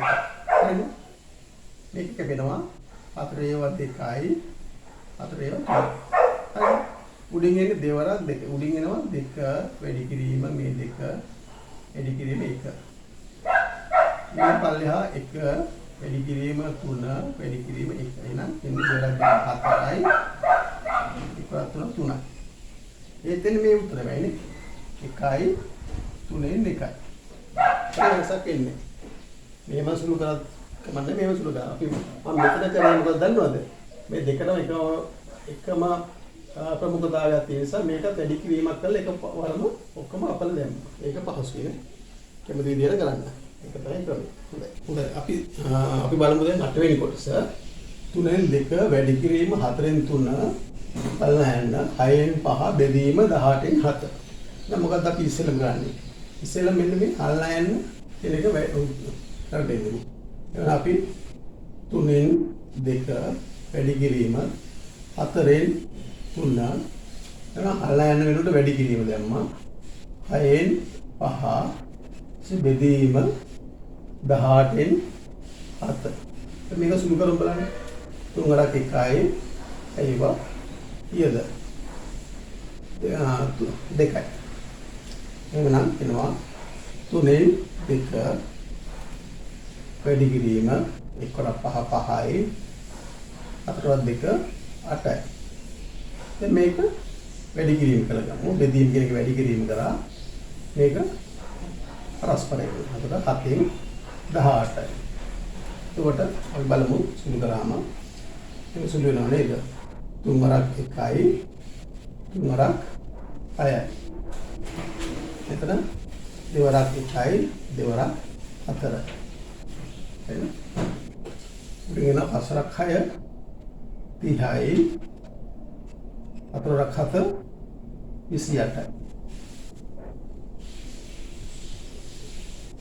හරිනේ. මේක කැපෙනවා 4 ඒවා 2යි 4 ඒවා 3යි. හරිනේ. උඩින් එන්නේ දෙවරක් 2. උඩින් එනවා 2 වැඩි කිරීම මේ 2 වැඩි කිරීම 1. මේ පල්ලෙහා 1 වැඩි කිරීම 3 වැඩි කිරීම 1. එහෙනම් එන්නේ දෙවරක් 4යි 1 3යි. ඒතෙන් මේ උත්තරය වෙන්නේ 1යි 3ෙන් 1යි. ඒ වෙනසක් එන්නේ. මේම සුළු කරත් කමන්නේ මේම සුළු කරා. අපි මම මෙතන කරේ මොකද දන්නවද? මේ දෙකම එකම ප්‍රමුඛතාවයක් තියෙන නිසා මේකත් වැඩි කිරීමක් කරලා එකවරම ඔක්කොම අපල දැම්මා. ඒක පහසුයි නේ. කැමති විදියට කරන්න. ඒක තමයි ක්‍රමය. හොඳයි. අපි බලමු දැන් 8 වෙනි කොටස. 3ෙන් 2 වැඩි කිරීම 4ෙන් 3 බලන්න 6ෙන් 5 බෙදීම 18න් 7. දැන් මොකක්ද අපි ඉස්සෙල්ලම ගන්නෙ? ඉස්සෙල්ලම මෙන්න මේ අල්ලා යන්න කියන එක කරදෙමු. එහෙනම් අපි 3ෙන් 2 වැඩි කිරීම 4ෙන් 3 එහෙනම් අල්ලා යන්න වෙනකොට වැඩි කිරීම දැම්මා. 6ෙන් 5 බෙදීම 18න් 7. මේක සුළු කරමු බලන්න. 3 වරක් 1යි ඒවා ඊයද 2යි. එහෙනම් එනවා 3ෙන් 2 වැඩි කිරීම 1 වරක් 5 5යි 4 වරක් 2 8යි. දැන් මේක වැඩි කිරීම කරගමු. බෙදීම කියන එක වැඩි කිරීම කරා මේක පරස්පරයි. එතකොට 7න් 18යි. එතකොට අපි බලමු සුළු කරාම මේක සුළු වෙනව නේද? 3 වරක් 1යි 3 වරක් 6යි. එතන 2 වරක් 1යි 2 වරක් 4යි. එහෙනම් උඩින් 5 වරක් 6 30යි 4 වරක් 7 28යි.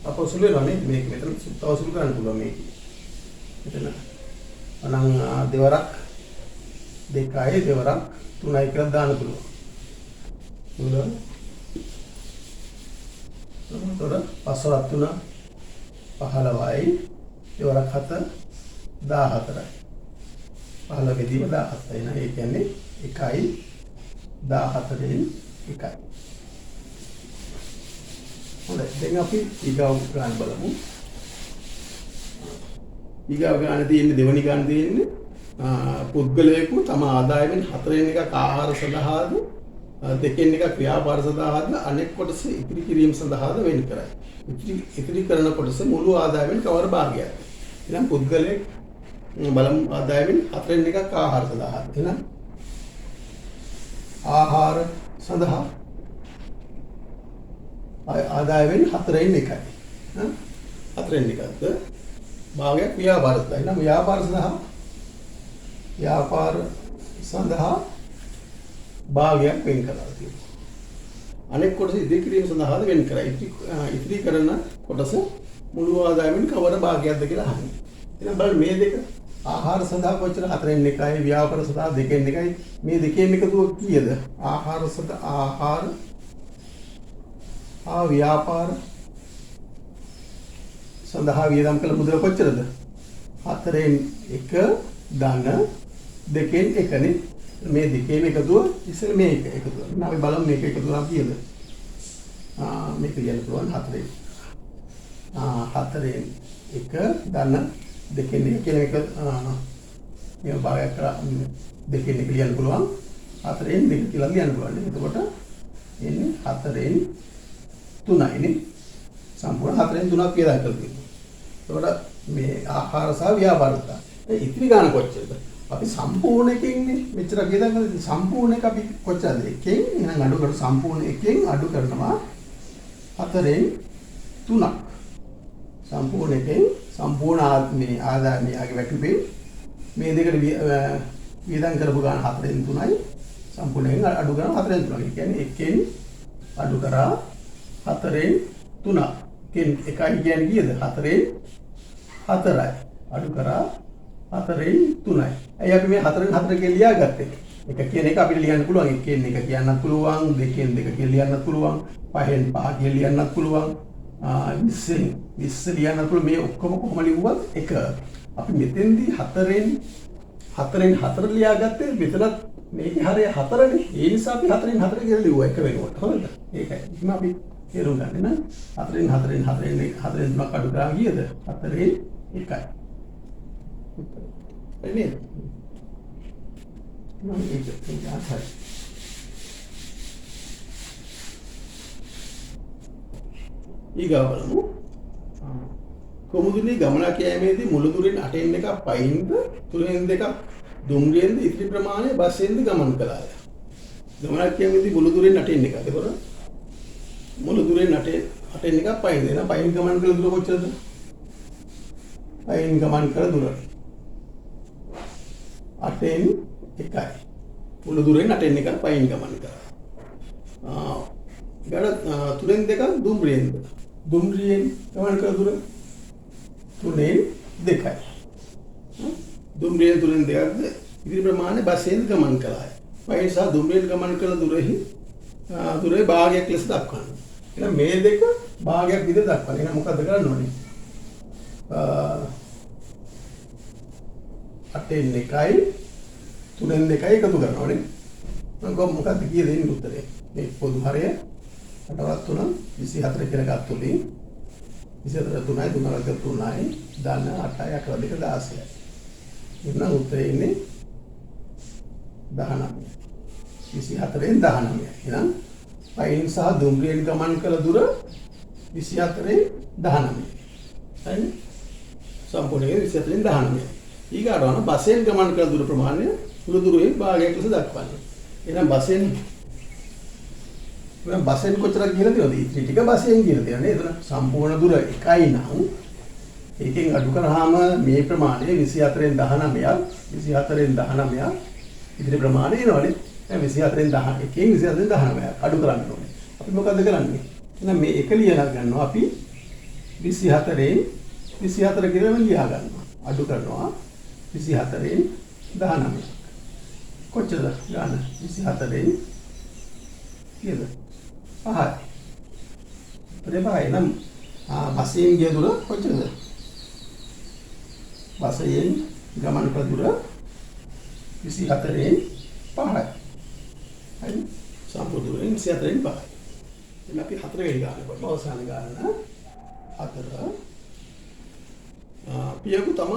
අපෝ සුළු වෙනවා නේ මේක මෙතන තව සුළු කරන්න පුළුවන් මේක. මෙතන අනං දෙවරක් 2යි දෙවරක් 3යි කියලා දාන්න පුළුවන්. පුළුවන්. එතකොට 5 වරක් 3 15යි දෙවරක් 7 14යි. 15 බෙදීම 17යි. එහෙනම් ඒ කියන්නේ 1යි 14න් 1යි. හොඳයි. දැන් අපි ඊගාව ගන්න බලමු. ඊගාව ගන්න තියෙන්නේ දෙවෙනි ගන්න තියෙන්නේ පුද්ගලයෙකු තම ආදායමෙන් 4න් එකක් ආහාර සඳහාද 2න් එකක් ව්‍යාපාර සඳහාද අනෙක් කොටස ඉතිරි කිරීම සඳහාද වෙන් කරයි. ඉතිරි කරන කොටස මුළු ආදායමෙන් කවර භාගයක්ද? එහෙනම් පුද්ගලයෙක් බලමු ආදායමෙන් 4න් එකක් ආහාර සඳහාද. එහෙනම් ආහාර සඳහා ආදායමෙන් 4න් එකයි. 4න් එකක්ද භාගයක් ව්‍යාපාර සඳහා. එහෙනම් ව්‍යාපාර සඳහා භාගයක් වෙන් කරලා තියෙනවා. අනෙක් කොටස ඉදිරි කිරීම සඳහාද වෙන් කරයි. ඉදිරි කරන කොටස මුළු ආදායමෙන් කවර භාගයක්ද කියලා අහන්නේ. එහෙනම් බලන්න මේ දෙක ආහාර සඳහා කොච්චර 4න් එකයි ව්‍යාපාර සඳහා 2න් එකයි මේ දෙකෙන් එකතුව කීයද? ආහාර ව්‍යාපාර සඳහා වියදම් කළ මුදල කොච්චරද? 4න් 1 ධන 2න් 1නේ. මේ දෙකේම එකතුව ඉස්සෙල් මේක එකතුව. අපි බලමු මේක එකතු කරලා කීයද? මේක කියන්න පුළුවන් 4ෙන්. 4ෙන් 1 ධන දෙකෙන් එක කියන එක මේ භාගයක් කරා දෙකෙන් එක ලියන්න පුළුවන්. 4ෙන් 2 කියලා ලියන්න පුළුවන්. එතකොට එන්නේ 4ෙන් 3යි නේ. සම්පූර්ණ 4ෙන් 3ක් වියදම් කරලා තියෙනවා. එතකොට මේ ආහාර සහ ව්‍යාපාරිකතා. ඒ ඉතිරි ගාන කොච්චරද? අපි සම්පූර්ණ එකකින්නේ මෙච්චර වියදම් කරලා සම්පූර්ණ එක අපි කොච්චරද? එකෙන් එහෙනම් අඩු කර සම්පූර්ණ එකෙන් අඩු කරනවා 4ෙන් 3ක්. සම්පූර්ණ එකෙන් සම්පූර්ණ මේ ආදායමේ ආගේ වැටුපේ මේ දෙකට වියදම් කරපු ගාන 4ෙන් 3යි සම්පූර්ණයෙන් අඩු කරන 4ෙන් 3යි. ඒ කියන්නේ එකෙන් අඩු කරා 4ෙන් 3ක්. එකෙන් එකයි කියන්නේ කීයද? 4ෙන් 4යි. අඩු කරා 4ෙන් 3යි. ඇයි අපි මේ 4ෙන් 4 කියලා ලියාගත්තේ? එක කියන එක අපිට ලියන්න පුළුවන්. එකෙන් එක කියන්නත් පුළුවන්. දෙකෙන් දෙක කියලා ලියන්නත් පුළුවන්. පහෙන් පහ කියලා ලියන්නත් පුළුවන්. 20ෙන් 20 ලියන්නත් පුළුවන්. මේ ඔක්කොම කොහොම ලිව්වත් එක. අපි මෙතෙන්දී 4ෙන් 4 ලියාගත්තේ මෙතනත් මේකේ හරය 4නේ. ඒ නිසා අපි 4ෙන් 4 කියලා ලිව්වා එක වෙනකොට. හරිද? ඒකයි. ඉතින් අපි තේරුම් ගන්න නේ. 4ෙන් 3ක් අඩු කරා කීයද? 4ෙන් 1යි. නේද? මම ඒක හරි. ඊගා බලමු. කොමුදුනේ ගමනක් යෑමේදී මුළු දුරින් 8න් එකක් පයින්ද 3න් දෙකක් දුම්රියෙන්ද ඉතිරි ප්‍රමාණය බස්ෙන්ද ගමන් කළාය. ගමනක් යෑමේදී මුළු දුරින් 8න් එකක්. ඒතකොට මුළු දුරින් 8න් එකක් පයින්ද. එහෙනම් පයින් ගමන් කළ දුර කොච්චරද? පයින් ගමන් කළ දුර 8න් 1යි. මුළු දුරෙන් 8න් එකක් පයින් ගමන් කරා. ඊට 3න් දෙකක් දුම්රියෙන්ද. දුම්රියෙන් ගමන් කළ දුර 3න් 2යි. දුම්රියෙන් 3න් 2ක්ද ඉදිරි ප්‍රමාණය බස්ෙන් ගමන් කළාය. පයින් සහ දුම්රියෙන් ගමන් කළ දුරේ භාගයක් ලෙස දක්වන්න. එහෙනම් මේ දෙක භාගයක් විදිහට දක්වන්න. එහෙනම් මොකද්ද කරන්න ඕනේ? 8න් 1යි 3න් 2යි එකතු කරනවා නේ. මම ගොම් මොකද්ද කියලා දෙන්නේ උත්තරේ. මේ පොදු හරය 8 24 කියලා ගත්තොතින් 24 3යි 3යි ධන 8යි 1 2 16යි. එහෙනම් උත්තරේ ඉන්නේ 19. 24න් 19යි. එහෙනම් පයින් සහ දුම්රියෙන් ගමන් කළ දුර 24න් 19යි. හරිනේ? සම්පූර්ණයෙන් 24න් 19යි. ඊගාටවන බස්ෙන් ගමන් කළ දුර ප්‍රමාණය මුළු දුරේ භාගයක් ලෙස දක්වන්න. එහෙනම් බස්ෙන් කොච්චරක් ගිහලා තියෙනවද? ඉතිරි ටික බස්ෙන් ගිහලා තියෙනවා නේද? සම්පූර්ණ දුර 1යි නම් ඒකෙන් අඩු කරාම මේ ප්‍රමාණය 24න් 19ක් 24න් 19ක් ඉතිරි ප්‍රමාණය එනවනේ. දැන් 24න් 10 එකෙන් 24න් 19ක් අඩු කරන්න ඕනේ. අපි මොකද්ද කරන්නේ? එහෙනම් මේ එක ලියලා ගන්නවා අපි 24න් 24 කියලා ලියා ගන්නවා. අඩු කරනවා 24න් 19. කොච්චරද ගන්න? 24න් කීයද? 5යි. ප්‍රේමයි නම් බස්යෙන් ගිය දුර කොච්චරද? බස්යෙන් ගමන් කළ දුර 24න් 5යි. හරි? සම්පූර්ණ දුරෙන් 24න් 5යි. එන්න අපි 4 වෙනි ගාන බලමු. අවසාන ගාන 4. පියකු තම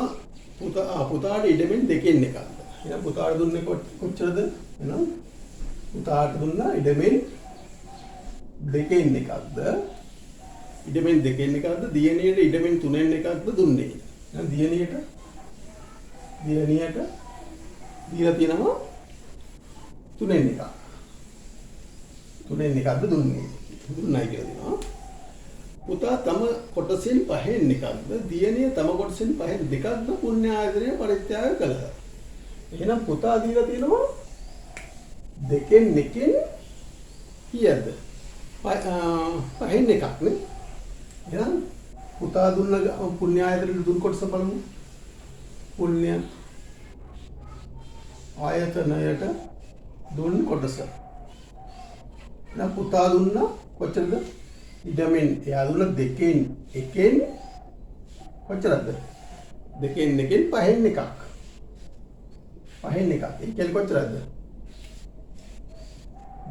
පුතාට ඉඩමෙන් දෙකෙන් එකක්ද. එහෙනම් පුතාට දුන්නේ කොච්චරද? එහෙනම් පුතාට දුන්නා ඉඩමෙන් දෙකෙන් එකක්ද? ඉඩමෙන් දෙකෙන් එකක්ද? දියණියට ඉඩමෙන් තුනෙන් එකක්ද දුන්නේ? එහෙනම් දියණියට දීලා තියෙනවා තුනෙන් එකක්. තුනෙන් එකක්ද දුන්නේ? දුන්නයි කියලා දෙනවා. පුතා තම කොටසෙන් පහෙන් එකක්ද දියණිය තම කොටසෙන් පහෙන් දෙකක්ද පුණ්‍ය ආයතනය පරිත්‍යාග කළහ. එහෙනම් පුතා දීලා තියෙනවා දෙකෙන් එකෙන් කීයද? පහෙන් එකක් නේ. එහෙනම් පුතා දුන්න පුණ්‍ය ආයතනයේ දුන් කොටස බලමු. පුණ්‍ය ආයතනයට දුන් කොටස. එහෙනම් පුතා දුන්න කොච්චරද? ඉඩමෙන් එයා දුන්න දෙකෙන් එකෙන් කොච්චරද? දෙකෙන් එකෙන් පහෙන් එකක්. පහෙන් එකක්. ඒ කියන්නේ කොච්චරද?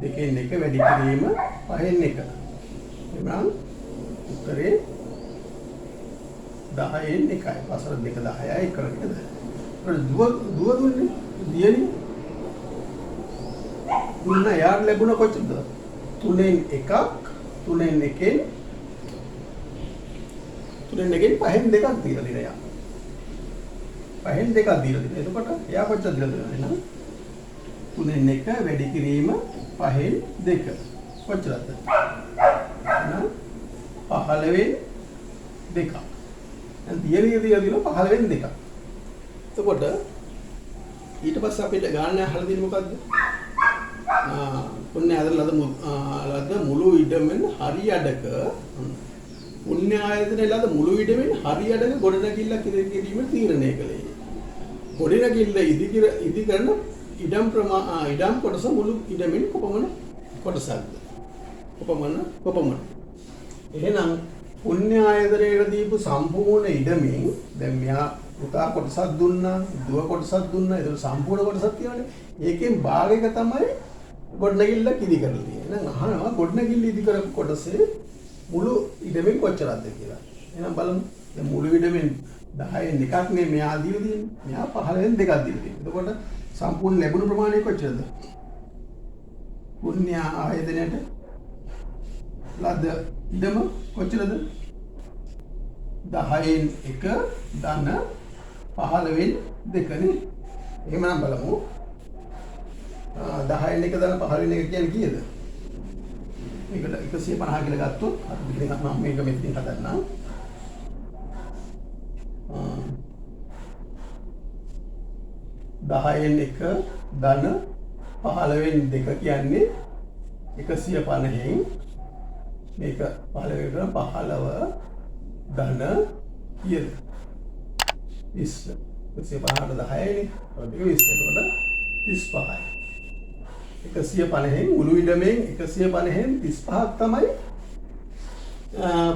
දෙකෙන් එක වැඩි කිරීම පහෙන් එක. එනම් උත්තරේ 10න් 1යි. පසර 2 10යි කරගෙන. දුව දුන්නේ දියණිය දුන්න යාට ලැබුණ කොච්චරද? 3න් 1ක් 3න් 1න් 3න් 1න් පහෙන් 2ක් දීලා දෙනවා යා. පහෙන් 2ක් දීලා දෙනවා. එතකොට එයා කොච්චර දීලා දෙනවද එහෙනම්? 3න් 1 වැඩි කිරීම පහෙන් 2 කොච්චරද? එහෙනම් 15න් 2ක්. දැන් දියණිය දීලා දෙනවා 15න් 2ක්. එතකොට ඊට පස්සේ අපිට ගාන අහලා දෙන්නේ මොකද්ද? පුණ්‍ය ආයතන මුළු ඉඩමෙන් හරි අඩක පුණ්‍ය ආයතන ලද මුළු ඉඩමෙන් හරි අඩක ගොඩනැගිල්ලක් කිරීම තීරණය කළේ. ගොඩනැගිල්ල ඉදි කරන ඉඩම් කොටස මුළු ඉඩමෙන් කොපමණ කොටසක්ද? කොපමණ. එහෙනම් පුණ්‍ය ආයතනයේ දීපු සම්පූර්ණ ඉඩමෙන් දැන් මෙහා පුතා කොටසක් දුන්නා, දුව කොටසක් දුන්නා. ඒක සම්පූර්ණ කොටසක් තියෙනවානේ. ඒකෙන් භාගයක තමයි ගොඩනැගිල්ල ඉදි කරලා තියෙන්නේ. එහෙනම් අහනවා ගොඩනැගිල්ල ඉදි කරපු කොටසේ මුළු ඉඩමෙන් කොච්චරක්ද කියලා. එහෙනම් බලමු. දැන් මුළු ඉඩමෙන් 10න් එකක් නේ මෙයා දීලා තියෙන්නේ. මෙයා 15න් දෙකක් දීලා තියෙන්නේ. එතකොට සම්පූර්ණ ලැබුණු ප්‍රමාණය කොච්චරද? පුණ්‍ය ආයතනයට ලද ඉඩම කොච්චරද? 10න් 1 ධන 15න් 2 නේ. එහෙමනම් බලමු. 10න් 1 ධන 15න් 1 කියන්නේ කීයද? මේකට 150 කියලා ගත්තොත් අපි දෙකක් මම මේක මෙතනින් හදන්නම්. 10න් 1 ධන 15න් 2 කියන්නේ 150න් මේක 15 ධන කීයද? 20. 150ට 10යිනේ. ඒක 20. එතකොට 35යි. 150න් මුළු ඉඩමෙන් 150න් 35ක් තමයි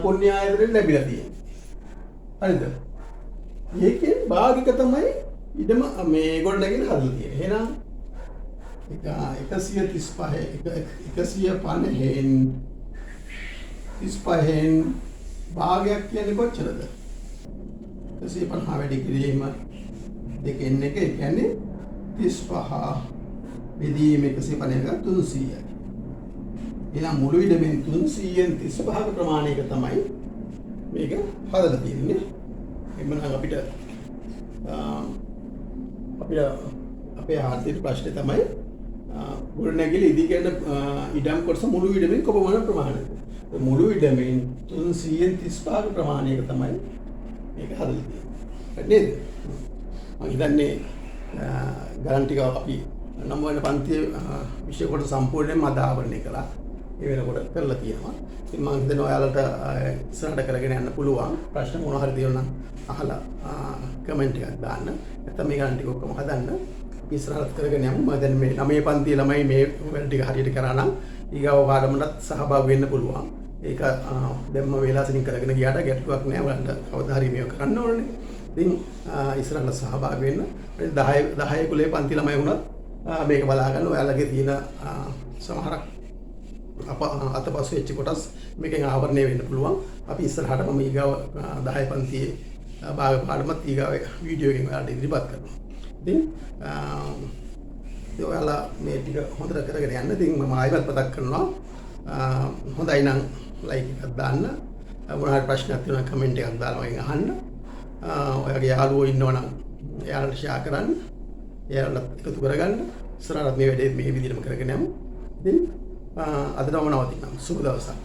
පුණ්‍ය ආයතනයෙන් ලැබිලා තියෙන්නේ. හරිද? ඒකෙන් භාගික තමයි ඉඩම මේ ගොඩනැගෙන හදලා තියෙන්නේ. එහෙනම් 135න් භාගයක් කියන්නේ කොච්චරද? 150 වැඩි කිරීම දෙකෙන් එක කියන්නේ 35 බෙදීම 150 300යි. එහෙනම් මුළු ඉඩමෙන් 300න් 35ක ප්‍රමාණයක තමයි මේක හදලා තියෙන්නේ. එමනම් අපිට අපේ ආර්ථික ප්‍රශ්නේ තමයි ගොඩනැගිලි ඉදිකරන ඉඩම් කොටස මුළු ඉඩමෙන් කොපමණ ප්‍රමාණයද? මුළු ඉඩමෙන් 300න් 35ක ප්‍රමාණයක තමයි මේක හදලා තියෙන්නේ. නේද? මම හිතන්නේ ගණන් ටික අපි නම් වෙන පන්තියේ විෂය කොට සම්පූර්ණයෙන්ම අදාවරණය කළා. ඒ වෙනකොට කරලා තියෙනවා. ඉතින් මම හිතනවා ඔයාලට ඉස්සරහට කරගෙන යන්න පුළුවන්. ප්‍රශ්න මොනවා හරි තියෙනවා නම් අහලා කමෙන්ට් එකක් දාන්න. නැත්නම් මේ ගණන් ටික ඔක්කොම හදන්න. අපි ඉස්සරහට කරගෙන යමු. මම දැන් මේ 9 පන්තියේ ළමයි මේ වැඩ ටික හරියට කරා නම් ඊගාව පාඩමකට සහභාගී වෙන්න පුළුවන්. ඒක දැන්ම වේලාසනින් කරගෙන ගියාට ගැටලුවක් නෑ. ඔයාලට කවදා හරි මේක කරන්න ඕනේ. ඉතින් ඉස්සරහට සහභාගී වෙන්න. 10 කුලේ පන්ති ළමයි වුණත් මේක බලා ගන්න. ඔයාලගේ තියෙන සමහරක් අතපසු වෙච්ච කොටස් මේකෙන් ආවරණය වෙන්න පුළුවන්. අපි ඉස්සරහට මම ඊගාව 10 පන්තියේ භාග පාඩමත් ඊගාව වීඩියෝ එකකින් ඔයාලට ඉදිරිපත් කරනවා. ඉතින් ඔයාලා මේ ටික හොඳට කරගෙන යන්න. ඉතින් මම ආයෙත් මතක් කරනවා හොඳයි නම් ලයික් එකක් දාන්න. මොනවා හරි ප්‍රශ්නයක් තියෙනවා කමෙන්ට් එකක් දාලා මගෙන් අහන්න. ඔයාගේ යාළුවෝ ඉන්නවනම් එයාලට ෂෙයා කරන්න. එයාලට එකතු කරගන්න. ඉස්සරහට මේ වැඩේ මේ විදිහටම කරගෙන යමු. ඉතින් අද නම් නවතිනවා. සුබ දවසක්.